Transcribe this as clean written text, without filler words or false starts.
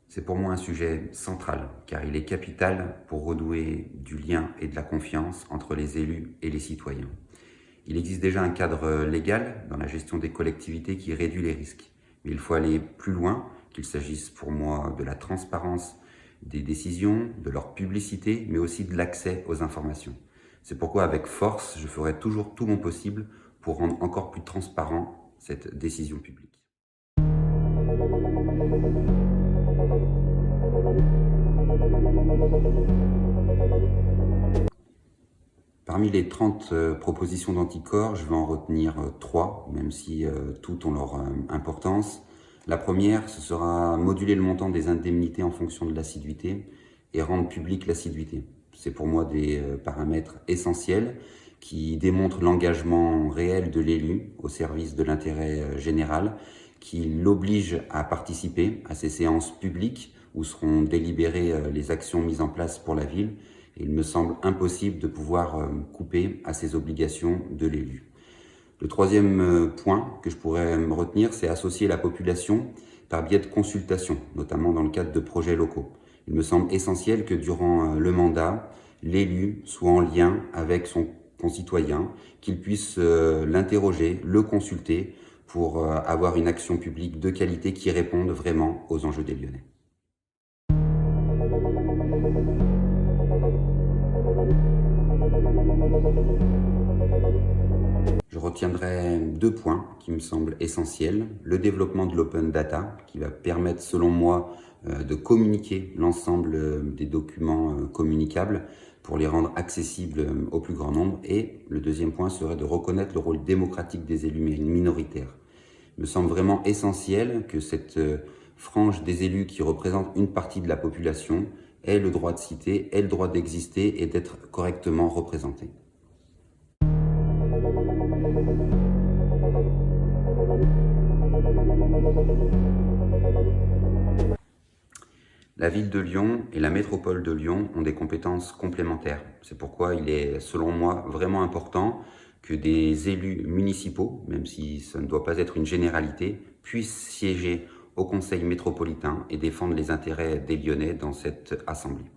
C'est pour moi un sujet central, car il est capital pour renouer du lien et de la confiance entre les élus et les citoyens. Il existe déjà un cadre légal dans la gestion des collectivités qui réduit les risques. Mais il faut aller plus loin, qu'il s'agisse pour moi de la transparence des décisions, de leur publicité, mais aussi de l'accès aux informations. C'est pourquoi avec force, je ferai toujours tout mon possible pour rendre encore plus transparent cette décision publique. Parmi les 30 propositions d'anticorps, je vais en retenir 3, même si toutes ont leur importance. La première, ce sera moduler le montant des indemnités en fonction de l'assiduité et rendre publique l'assiduité. C'est pour moi des paramètres essentiels qui démontrent l'engagement réel de l'élu au service de l'intérêt général, qui l'oblige à participer à ces séances publiques où seront délibérées les actions mises en place pour la ville. Et il me semble impossible de pouvoir couper à ces obligations de l'élu. Le troisième point que je pourrais me retenir, c'est associer la population par biais de consultations, notamment dans le cadre de projets locaux. Il me semble essentiel que durant le mandat, l'élu soit en lien avec son concitoyen, qu'il puisse l'interroger, le consulter pour avoir une action publique de qualité qui réponde vraiment aux enjeux des Lyonnais. Je retiendrai 2 points qui me semblent essentiels. Le développement de l'open data, qui va permettre, selon moi, de communiquer l'ensemble des documents communicables pour les rendre accessibles au plus grand nombre. Et le deuxième point serait de reconnaître le rôle démocratique des élus minoritaires. Il me semble vraiment essentiel que cette frange des élus qui représente une partie de la population ait le droit de citer, ait le droit d'exister et d'être correctement représentée. La ville de Lyon et la métropole de Lyon ont des compétences complémentaires. C'est pourquoi il est, selon moi, vraiment important que des élus municipaux, même si ça ne doit pas être une généralité, puissent siéger au Conseil métropolitain et défendre les intérêts des Lyonnais dans cette assemblée.